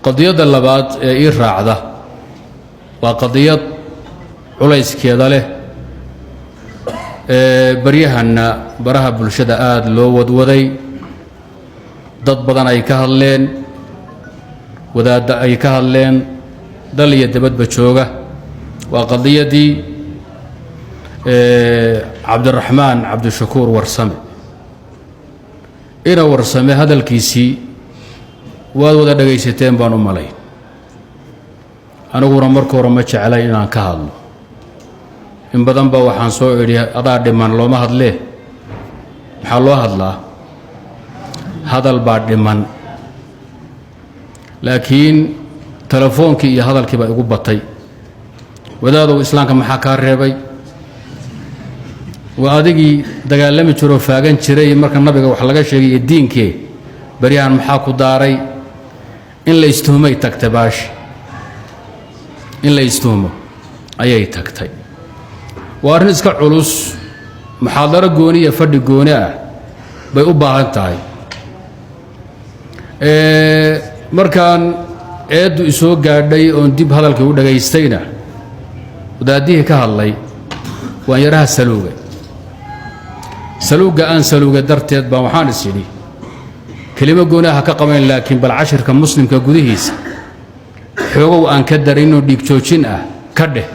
قضية اللبات إيرعدة وقضية علايس كيدا له بريهنا برها بالشدة آد لو ودودي ضد بدن أي كهلين وذا أي كهلين دل يدبت بتشوجة وقضية دي عبد الرحمن عبد الشكور ورسمه إنا ورسمه هذا الكيسي وهذا دقيستين بانو ملاي أنا أقول مركو رمتش علي إن كهل إن بدن با وحان سو إلي أضع دمان لو ما هاد ليه حلو هاد لا هذا البعض دمان لكن تلفونك يا هذا الكبا يقول بطي وذا إسلامك محاكار ريبي وأدقي دقالمي تشرو فاقن تشري مركا النبي وحلقة شيء الدين كي بريان محاكو داري إن لا يستهمي تكتباش إن لا يستهمو أي تكتب وأرنسك علوس محاضرة قونية فرد قونية بيقبها انتهي مركان eedu isoo gaadhay oo dib hadalka u dhageystayna wadaadihii ka hadlay waan yaraha saluuga aan saluuga darteed baa waxaan is yidhi kelimo goonaha ka qabayn laakiin bal cashirka muslimka gudihiisa xoogow aan ka darin oo dhiig joojin ah ka dheh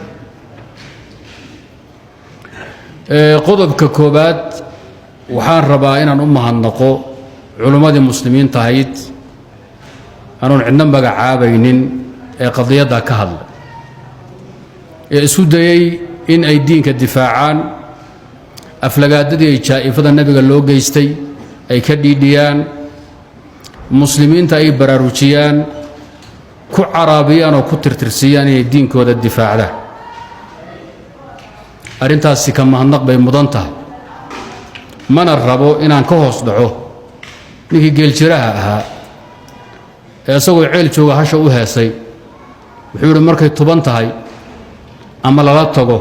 qodobka koobaad waxaan rabaa inaan u mahadnaqo culimmadii muslimiinta ahayd أنا عندنا بقى عابينين قضية ذا كهل سوداي إن أيدين كدفاعان أفلقات دي شائفة النبي قال له جيستي أي كديديان مسلمين تأي براروشيان كو عربيان أو كو ترترسيان الدين كود الدفاع له أرنتها السكمة النقبة مضنتها من الربو إن أنكوهص دعوه نيجي قيل شراها isagoo ceel jooga hasha u heesay wuxuu yiri markay tuban tahay ama lala tago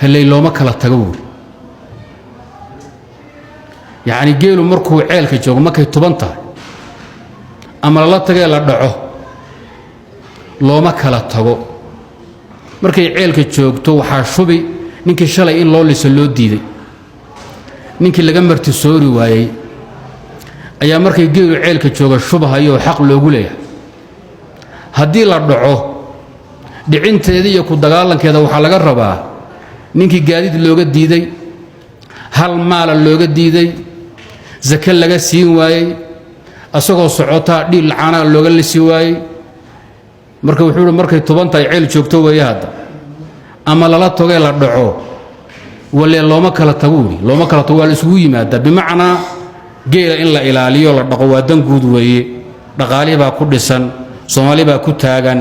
helay looma kala tago yaani geelu markuu ceelka joogo markay tuban tahay ama lala tagay la dhaco looma kala tago markay ceelka joogto waxa shubi ninkii shalay in loo liso loo diiday ninkii laga marti soori waayay ayaa markay geelu ceelka jooga shubahayo xaq loogu leeyahay haddii la dhaco dhicinteeda iyo ku dagaalankeeda waxaa laga rabaa ninkii gaadiid looga diiday hal maala looga diiday zaka laga siin waayey asagoo socota dhiil lacana looga lisi waayey marka wuxuu yiri markay tubantahay ceel joogto weeye hadda ama lala togay la dhaco wala looma kala tago looma kala tago wala isugu yimaada bimacnaa geela in la ilaaliyo la dhaqo waa dan guud weeye dhaqaalihi baa ku dhisan Soomaali baa ku taagan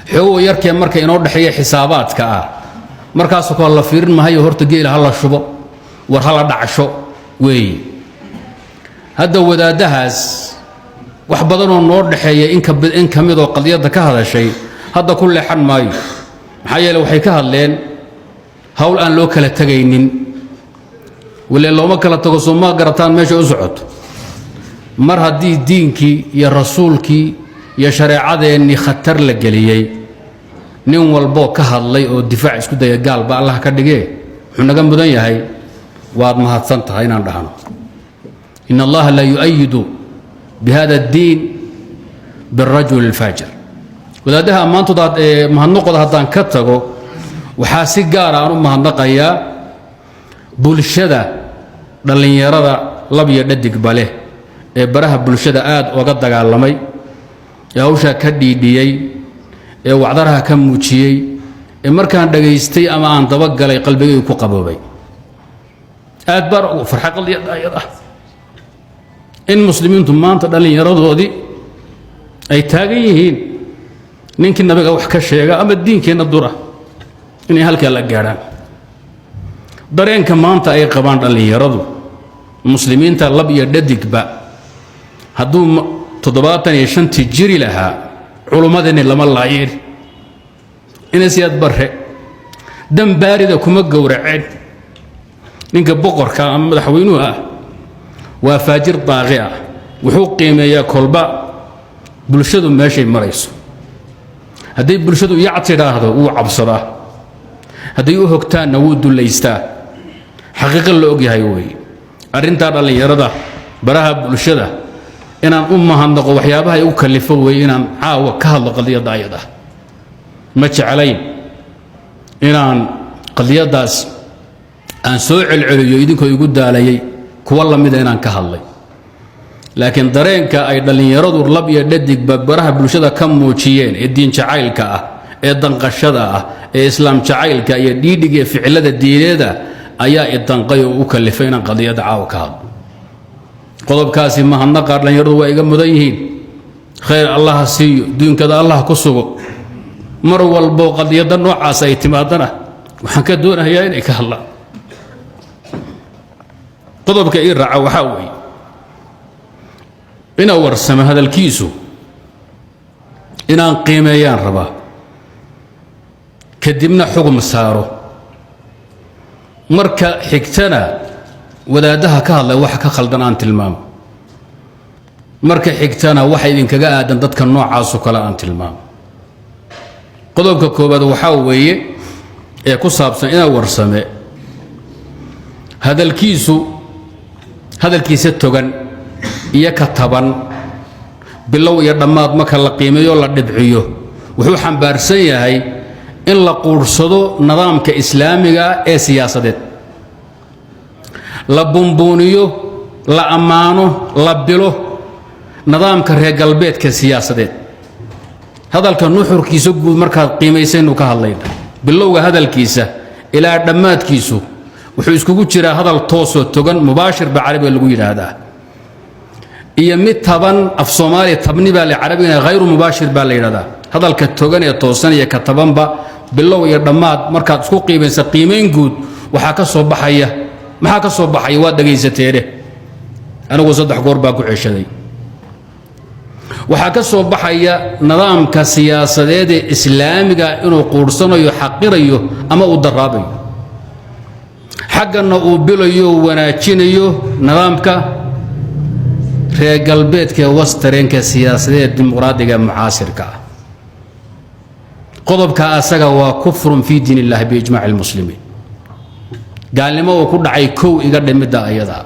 xoog yarkee marka inoo dhaxeeyo xisaabaadka ah markaas oo la fiirin mahayo horta geela hala shubo war hala dhacsho weeye hadda wadaadahaas wax badan oo noo dhaxeeya in kamid oo qadiyada ka hadashay hadda ku leexan maayo maxaa yeelay waxay ka hadleen hawl aan loo kala tagaynin ولا لو ما كلا تقصوا ما قرطان ماشي أسعد مر هدي دينكي يا رسولك يا شريعة إني خطر لك جليي نيوم والبو كهالله والدفاع اسكت يا قال بقى الله كدقيه حنا جنب دنيا هاي واد ما هتصنت هاي نرحنا إن الله لا يؤيد بهذا الدين بالرجل الفاجر ولا ده ما أنتوا مهنقض هذا كتجو وحاسق جارا أنا مهنقيا bulshada dhalinyarada labiyo dhadig bale ee baraha bulshada aad uga dagaalamay ee hawsha ka dhiidiyay ee wacdaraha ka muujiyay ee markaan dhageystay ama aan daba galay qalbigaygu ku qaboobay aad bar ugu farxa qalbiyada in muslimiintu maanta dhalinyaradoodii ay taagan yihiin ninkii nabiga wax ka sheega ama diinkeena dura inay halka la gaaraan dareenka maanta ay qabaan dhalinyaradu muslimiinta lab iyo dhadigba hadduu 75 jiri lahaa culumadani lama laayeen inay siyaad barre dam baarida kuma gowraceen ninka boqorka ama madaxweynuhu ah waa faajir daaqi ah wuxuu qiimeeyaa kolba bulshadu meeshay marayso hadday bulshadu yac tidhaahdo wuu cabsadaa hadday u hogtaanna wuu dullaystaa xaqiiqo la og yahay weeye arrintaa dhallinyarada baraha bulshada inaan u mahadnaqo waxyaabaha ay u kallifo weeye inaan caawa ka hadlo qadiyadda ayada ma jeclayn inaan qadiyaddaas aan soo celceliyo idinkoo igu daalayay kuwa lamida inaan ka hadlay laakiin dareenka ay dhallinyaradu lab iyo dhadigba baraha bulshada ka muujiyeen ee diin jacaylka ah ee danqashada ah ee islaam jacaylka iyo dhiidhiga iyo ficilada diineeda ayaa idanqay oo u kallifay inaan qadiyadda caawa ka hadlo qodobkaasi mahadnaqa dhallinyaradu waa iga mudan yihiin khayr allah ha siiyo duunkada allah ku sugo mar walbo qadiyadda noocaas ay timaadana waxaan ka doonayaa inay ka hadlaan qodobka ii raaca waxaa weeye inaa warsamo hadalkiisu inaan qiimeeyaan rabaa kadibna xugum saaro marka xigtana wadaadaha ka hadlay wax ka khaldan aan tilmaamo marka xigtana waxa idinkaga aadan dadka noocaasoo kale aan tilmaamo qodobka koobaad waxaa weeye ee ku saabsan inaa warsame hadalkiisa togan iyo ka taban bilow iyo dhammaad marka la qiimeeyo la dhibciyo wuxuu xambaarsan yahay in la quursado nidaamka islaamiga ee siyaasadeed la bumbuuniyo la ammaano la bilo nidaamka reer galbeedka siyaasadeed hadalka nuxurkiisa guud markaad qiimaysaynu ka hadlayna bilowga hadalkiisa ilaa dhammaadkiisu wuxuu iskugu jiraa hadal toosoo togan mubaashir baa carabiga lagu yidhaahdaa iyo mid taban af soomaaliya tabni baa la carabigana hayru mubaashir baa la yidhahdaa hadalka togan ee toosan iyo ka tabanba bilow iyo dhammaad markaad isku qiimaysa qiimayn guud waxaa ka soo baxaya maxaa ka soo baxaya waad dhegaysateene anigu 3 goor baa ku ceshaday waxaa ka soo baxaya nidaamka siyaasadeed ee islaamiga inuu quursanayo xaqirayo ama uu daraabayo xaggana uu bilayo wanaajinayo nidaamka reer galbeedka wastareenka siyaasadeed dimuqraadiga mucaasirka qodobka asaga waa kufrun fi diin ilaahi biijmaac almuslimiin gaalnimo uu ku dhacay kow iga dhimida ayada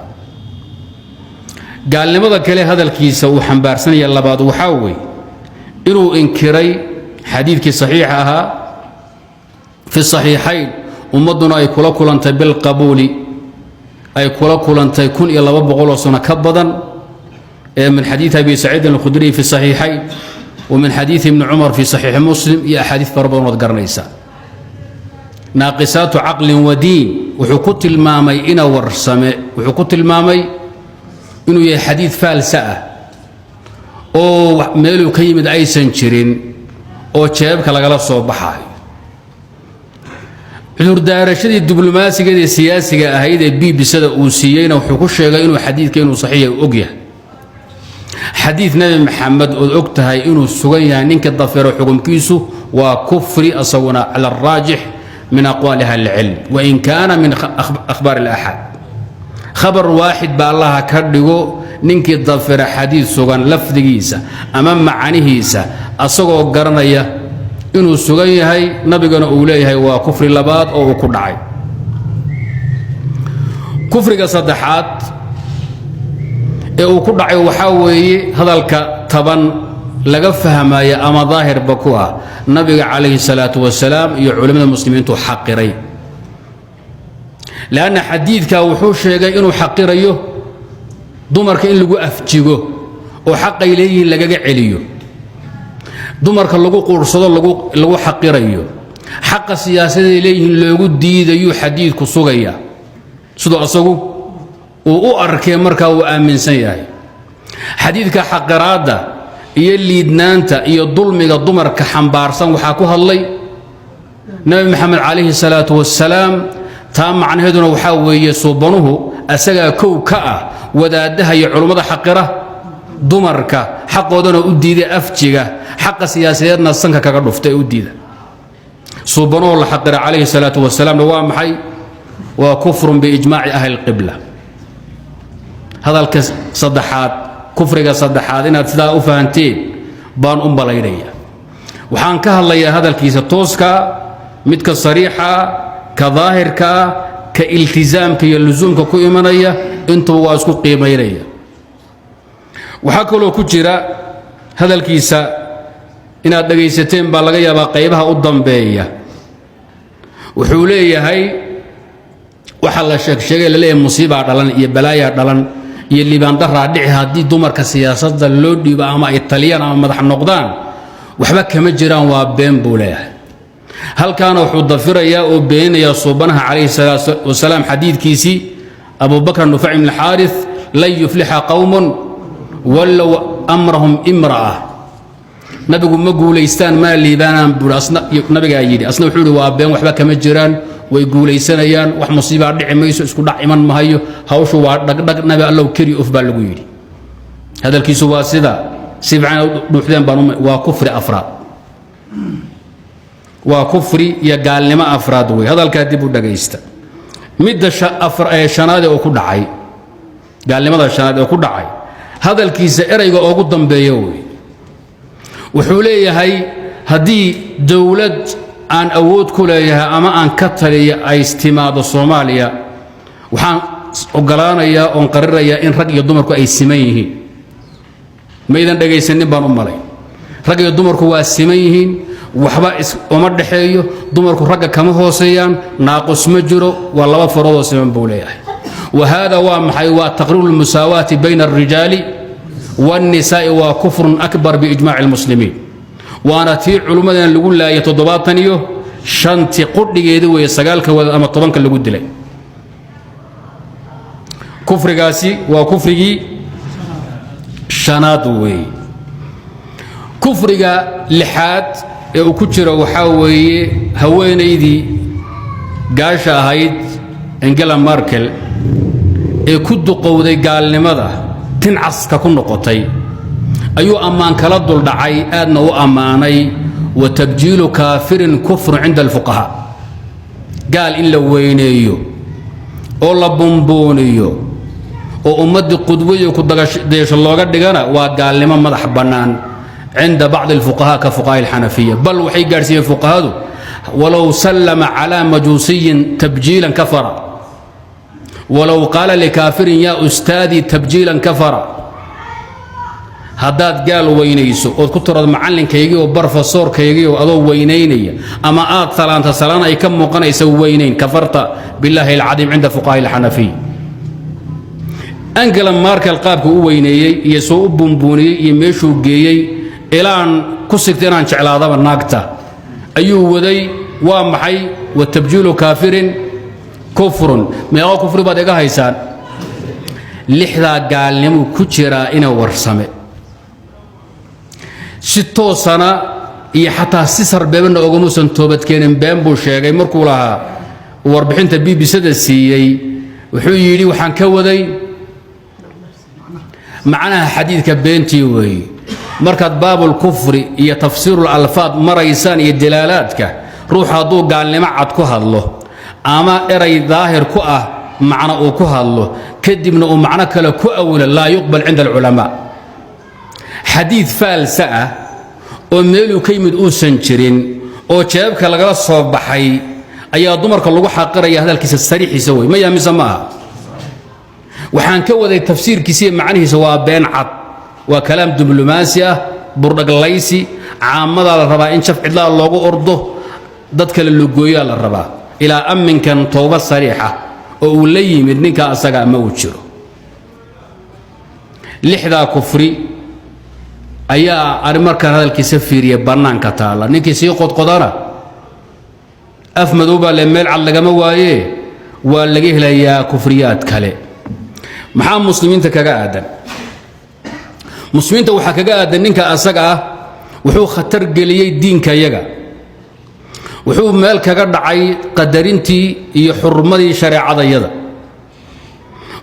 gaalnimada kale hadalkiisa uu xambaarsan yahay labaad waxa weey inuu inkiray xadiidkii saxiix ahaa fi saxiixayn ummaduna ay kula kulantay bil qabuuli ay kula kulantay 1200 sano ka badan من حديث أبي سعيد الخدري في الصحيحين ومن حديث ابن عمر في صحيح مسلم يا أحاديث فربنا وذكرنيسا ناقصات عقل ودين وحكوت المامي إنا ورسمي وحكوت المامي إنه يا حديث فالساء أو ميلو كيمد أي سنشرين أو شابك لغلا صوبحاي عذر دارشدي الدبلوماسي كده السياسي هيدا بي بسدا أوسيين وحكوت شيغا إنه حديث كانوا صحيح وأقيه حديث نبي محمد أكتها إنه السجية نك الضفير حكم كيسو وكفر أصونا على الراجح من أقوالها العلم وإن كان من أخبار الأحد خبر واحد بالله كردجو نك الضفير حديث سجان لفظ جيسا أمام معانيهيسا أصوغ قرنية إنه السجية هي نبي جنا أوليه وكفر لباد أو كدعي كفر صدحات uu ku dhacay waxa weeye hadalka taban laga fahmaya ama daahir bakuwa nabiga kaleey salaatu wasalaam iyo culimada muslimiintu xaqiray laana xadiidka wuxuu sheegay inuu xaqirayo dumarka in lagu afjigo oo xaqay leeyihiin lagaga celiyo dumarka lagu quursado lagu xaqirayo xaqa siyaasadeed leeyihiin loogu diidayo xadiidku sugaya sidoo asagu oo arkay marka uu aaminsan yahay xadiidka xaqiraada iyo liidnaanta iyo dulmiga dumarka xambaarsan waxa ku hadlay nabi maxamed kaleey salaatu wasalaam taa macnaheeduna waxa weeye suubanuhu asaga kow ka ah wadaadaha iyo culimada xaqira dumarka xaqoodana u diiday afjiga xaqa siyaasadeedna sanka kaga dhuftay u diida suubanuhu la xaqira kaleey salaatu wasalaam waa maxay waa kufrun bi ijmaa'i ahli alqibla hadalka saddexaad kufriga saddexaad inaad sidaa u fahanteen baan u malaynaya waxaan ka hadlayaa hadalkiisa tooska midka sariixa ka daahirka ka iltizaamka iyo luzuumka ku imanaya intuu waa isku qiimeynaya waxa kale oo ku jira hadalkiisa inaad dhageysateen baa laga yaabaa qaybaha u dambeeya wuxuu leeyahay waxa la sheegay la leeyahay musiiba dhalan iyo balaaya dhalan iyo liibaan daraa dhici haddii dumarka siyaasadda loo dhiibo ama ay taliyaan ama madax noqdaan waxba kama jiraan waa been buu leeyahay halkaana wuxuu dafirayaa oo beenayaa suubanaha calayhi salaatu wasalaam xadiidkiisii abu bakr nufay ibn al-harith lan yufliha qawmun walaw amrahum imra'a nabigu ma guuleystaan ma liibaanaan buu asna nabiga yiri asna wuxuu yiri waa been waxba kama jiraan way guuleysanayaan wax musiiba dhici mayso isku dhac iman maayo hawshu waa dhagdhag nabi allah kari of baa lagu yiri hadalkiisu waa sida sibcaan dhuuxdeen baan waa kufri afraad waa kufri iyo gaalnimo afraad way hadalka dib u dhageysta midda shanaad oo ku dhacay gaalnimada shanaad oo ku dhacay hadalkiisa erayga ugu dambeeyo way wuxuu leeyahay haddii dawlad aan awood ku leeyahay ama aan ka taliyo ay istimaado Soomaaliya waxaan ogolaanayaa oo qarirayaa in rag iyo dumarku ay siman yihiin meedan dhageysanin baan u malay rag iyo dumarku waa siman yihiin waxba uma dhaxeeyo dumarku ragga kama hooseeyaan naaqus ma jiro waa laba farood oo siman buu leeyahay وهذا ومحي وتقرير المساواة بين الرجال والنساء وكفر أكبر بإجماع المسلمين وأنا تي علماء اللي يقول لا يتضباطنيو شنت قد يدو يسقالك وأما طبنك اللي قد لي كفر قاسي وكفر شنادوي كفر لحاد وكتر وحاوي هوين ايدي قاشا هايد انجلا ماركل كد قودي قال لماذا تنعس ككن قطي أيو أمان كلا دول دعي أدنى وأماني وتبجيل كافر كفر عند الفقهاء قال إلا وينيو أولا بومبونيو وأمد قدوية ديش الله قد قنا وقال لما مدح بنان عند بعض الفقهاء كفقهاء الحنفية بل وحي قارسي الفقهاء ولو سلم على مجوسي تبجيلا كفر ولو قال لكافر يا أستاذي تبجيلا كفر هداد قال وينيسو وكتر المعلن كيجي وبرفسور كيجي وأضو وينيني أما أكثر أنت سلام أي كم مقنع يسوي وينين كفرت بالله العظيم عند فقهاء الحنفي أنجلا ماركل قابك ويني يسوء بومبوني يمشوا جيي إلى أن كسكتنا عن شعل هذا الناقته أيوه ودي وامحي والتبجيل كافر كفر ما هو كفر بعد هيسان لحظة قال لهم كتيرا إنا ورسمه ستو سنة حتى سيسر بين أغنوس توبت كان بامبو شيء مركولها واربحين تبي بسد السيئي وحيري وحن كودي معناها حديث كبنتي وي مركز باب الكفر هي تفسير الألفاظ مريسان الدلالات روح هذو قال لي معد كهالله أما إري ظاهر كؤه معنى كهالله كدبنا ومعنى كلا كؤول لا يقبل عند العلماء حديث فالساء وميلو كيمد أوسنشرين أو شابك لغلا الصباحي أي دمرك اللي حقر يا هذا الكيس السريح يسوي ما يمسماها وحان كوذا تفسير كيسي معنيه سواء بين عط وكلام دبلوماسيا بردق الليسي عامة على الربا إن شاف عدلا الله أرضه ضدك للجوية على الربا إلى أمن كان توبة صريحة ولي منك أسقى موتشر لحظة كفري أيا أرمر كان هذا الكسفير يبنان كتالا نيكي سيقود قدرة أفمدوبا لميل على جموايه ولقيه ليا كفريات كله محام مسلمين تكجادا مسلمين توحى كجادا نينك أسقى وحو خطر جلي الدين كيجا وحو مال كجرد عي قدرنتي يحرمدي شريعة يدا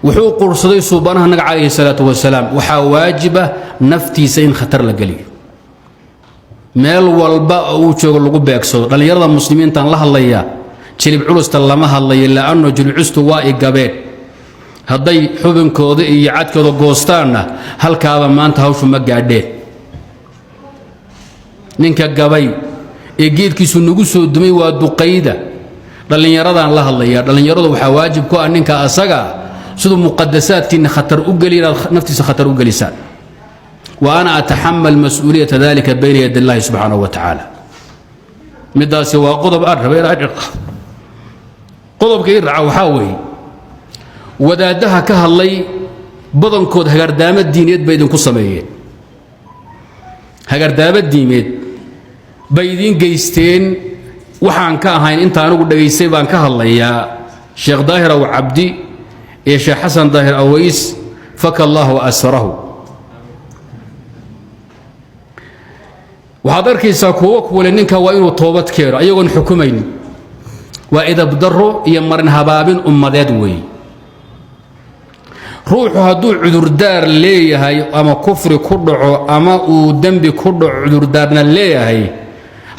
وحو قرصدي صوبانها نجع عليه الصلاة والسلام وحا واجبة نفتي سين خطر لجلي مال والباء وشغل لقبك صو قال يرضى المسلمين تان الله الله يا شرب علوس تلمها الله إلا أنه جلعست واي جبال هذي حبن كودي يعاد كذا قوستانا هل كذا ما أنت هوش مجادين ninka gabay ee geedkiisu nagu soo dumay waa duqayda dhalinyaradan la hadlaya dhalinyaradu waxa waajib ku ah ninka asaga sidoo muqaddasaadkiina khatar u galina naftiisa khatar u galisaan wa ana atahammal mas'uliyata dhalika bayna yaday Allah subhanahu wa ta'ala midaasi waa qodob arrabay qodobka iraaca waxa weey wadaadaha ka hadlay badankood hagardaama diineed bay idin ku sameeyeen hagardaama diimeed bay idin geysteen waxaan ka ahayn inta anigu dhageystay baan ka hadlayaa sheekh daahir aw abdi ee sheekh xasan daahir aways faka Allah asrahu waxaad arkaysaa kuwa ninka waa inuu toobad keeno ayagoon xukumayn waa idab daro iyo marin habaabin ummadeed weey ruuxu hadduu cudurdaar leeyahay ama kufri ku dhaco ama uu dambi ku dhaco cudurdaarna leeyahay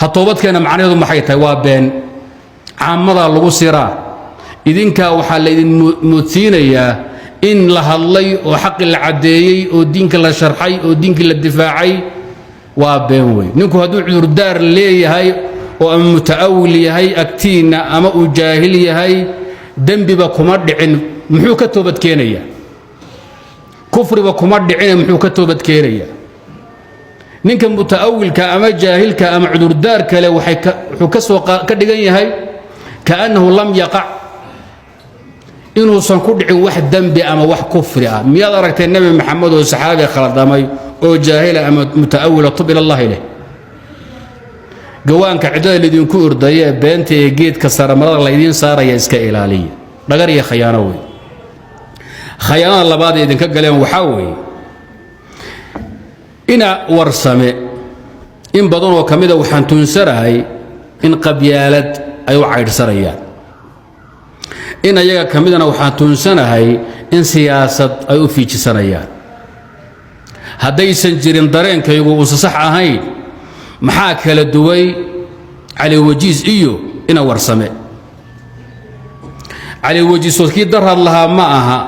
ha toobadkeena macnaheedu maxay tahay waa been caamada lagu siraa idinka waxa la idin muudsiinayaa in la hadlay oo xaqi la cadeeyay oo diinka la sharxay oo diinka la difaacay waa been weey ninku hadduu cudurdaar leeyahay oo ama mutaawil yahay agtiina ama uu jaahil yahay dambiba kuma dhicin muxuu ka toobad keenayaa kufriba kuma dhicin muxuu ka toobad keenayaa ninka mutaawilka ama jaahilka ama cudurdaar kale wuxuu ka soo ka dhigan yahay kaanahu lam yaqa inuu san ku dhicin wax dambi ama wax kufri ah miyaad aragtay nabi maxamed oo saxaabi khaladamay oo jaahil ama mutaawil tub ila allah ilaa gawaanka cidada lidinku ordaya beenta ee geedka saramarada la idin saaraya iska ilaaliya dhagar iyo khiyaano way khiyaanada labaad ee idinka galeen waxa weeye ina warsame in badan oo kamida waxaan tuunsanahay in qabyaalad ay u caydhsanayaan in ayaga kamidana waxaan tuunsanahay in siyaasad ay u fiijisanayaan haddaysan jirin dareenkaygu uusan sax ahayn maxaa kala duway cali wajiis iyo ina warsame cali wajiis kii darad lahaa ma aha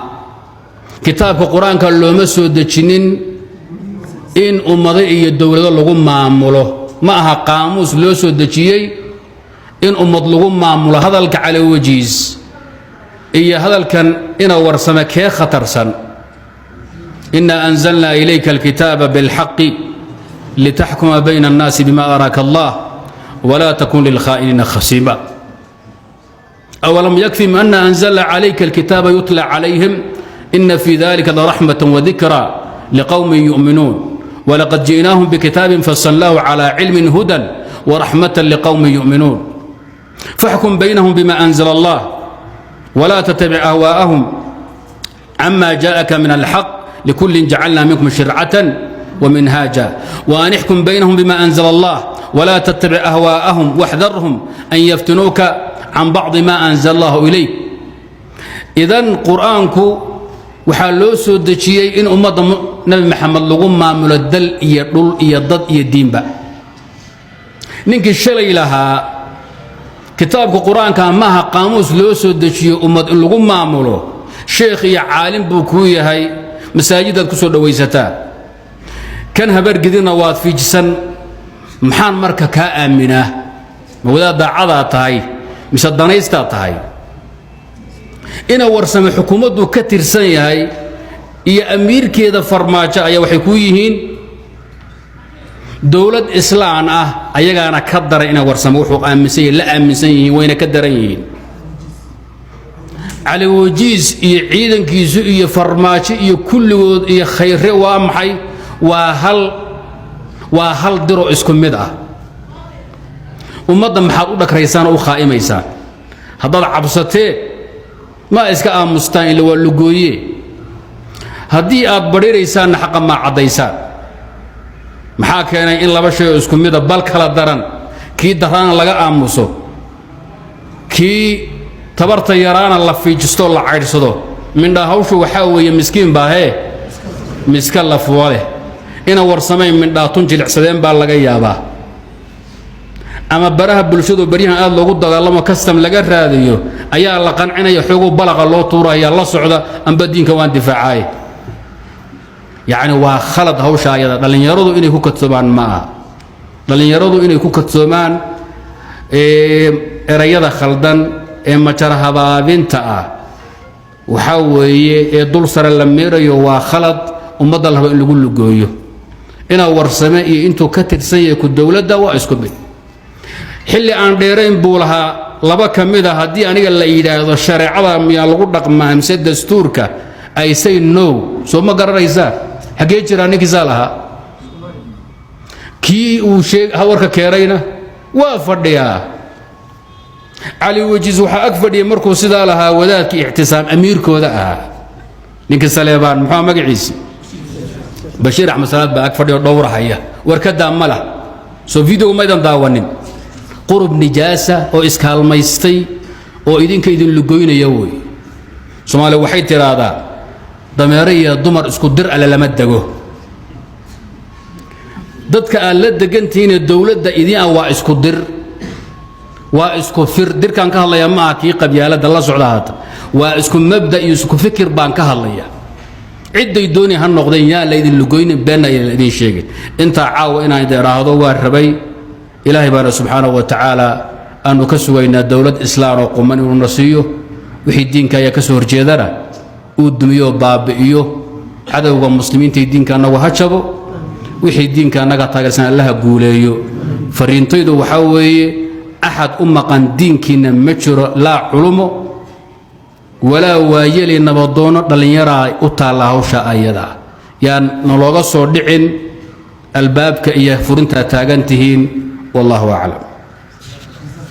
kitaabka quraanka looma soo dejinin in ummado iyo dawlado lagu maamulo ma aha qaamuus loo soo dejiyay in ummad lagu maamulo hadalka cali wajiis iyo hadalkan ina warsame kee khatarsan inna anzalna ilayka alkitaba bilhaqqi لتحكم بين الناس بما أراك الله ولا تكن للخائنين خصيما أولم يكفهم أن أنزل عليك الكتاب يتلى عليهم إن في ذلك لرحمة وذكرى لقوم يؤمنون ولقد جئناهم بكتاب فصلناه على علم هدى ورحمة لقوم يؤمنون فاحكم بينهم بما أنزل الله ولا تتبع أهواءهم عما جاءك من الحق لكل جعلنا منكم شرعة ومنهاجا وأن احكم بينهم بما أنزل الله ولا تتبع أهواءهم واحذرهم أن يفتنوك عن بعض ما أنزل الله إليك إذن قرآنك وحالو سودتشيي إن أمة نبي محمد لغم معمول الدل يدل يضد يدين با نينك الشلي لها كتابك قرآن كان معها قاموس لو سودتشيي أمة لغم معموله شيخ يا عالم بوكوية هاي مساجد كسو دويستا كان هبر قدنا واد في جسن محان مركا كامنه ودا دعدا تاي مش دنيستا تاي ina warsame xukuumaddu ka tirsan yahay iyo amiirkeeda farmaajo ayaa waxay ku yihiin dawlad islaan ah ayagaana ka daran ina warsame wuxuu aaminsan yahay la aaminsan yihiin wayna ka daran yihiin cali wajiis iyo ciidankiisu iyo farmaajo iyo kulligood iyo khayre waa maxay waa hal diro isku mid ah ummadda maxaad u dhakraysaan oo u khaa'imaysaan haddaad cabsatee ma iska aamustaan ila waa lugooye haddii aad badhiiraysaanna xaqa maa caddaysaan maxaa keenay in laba shay oo isku mida bal kala daran kii daraana laga aamuso kii tabarta yaraana la fiijisto la caydhsado mindhaa hawshu waxaa weeye miskiin baa hee miska la fuwa leh ina warsamayn mindhaa tun jilicsadeen baa laga yaabaa ama baraha bulshadu baryahan aad loogu dagaalamo custom laga raadiyo ayaa la qancinaya xogo balaqa loo tuuraya la socda amba diinka waan difaacay yaani waa khalad hawsha ayada dhalinyaradu inay ku katobaan ma dhalinyaradu inay ku kadsoomaan erayada khaldan ee majara habaabinta ah waxa weeye ee dul sare la meerayo waa khalad ummadda la rabo in lagu lugooyo ina warsame iyo intuu ka tirsan yahay ku dawladda waa isku mid xilli aan dheerayn buu lahaa laba ka mid ah haddii aniga la yidhaahdo shareecada miyaa lagu dhaqmaa mise dastuurka ay say no soo ma garanaysaa xagee jira ninkiisaa lahaa kii uu warka keenayna waa fadhiyaa cali wajiis waxaa ag fadhiyay markuu sidaa lahaa wadaadkii ictisaam amiirkooda ahaa ninka saleebaan muxuu magaciisi bashiir axmed salaad baa ag fadhiyo dhowrahaya warkadaa ma lah soo video maydan daawanin qurub nijaasa oo iskaalmaystay oo idinka idin lugoynaya wey Soomaaliya waxay tiraahdaa dameero iyo dumar isku dir ala lama dago dadka aan la degantiina dawladda idin waa isku dir waa isku fir dirkan ka hadlaya ma kii qabyaalada la socdaata waa isku mabda iyo isku fikir baan ka hadlaya ciday dooni han noqdeen yaa la idin lugoynin been ay idin sheegay inta caawa inaan dheeraado waa rabay ilaahay baana subhanahu wa ta'ala aanu ka sugaynaa dawlad islaam oo quman inuu nasiyo wixii diinka ayaa ka soo horjeedana uu dumiyo baabi'iyo cadawga muslimiinta diinka anagu ha jabo wixii diinka anaga taageersan Allah guuleeyo fariintaydu waxa weeye أحد أمقان دينكنا مجرى لا علمه ولا وايلي نبضونه دلين يرى أطالع وشاء أيضا يعني نلغى صدعين الباب كإيه فرنتا تاغنتهين والله أعلم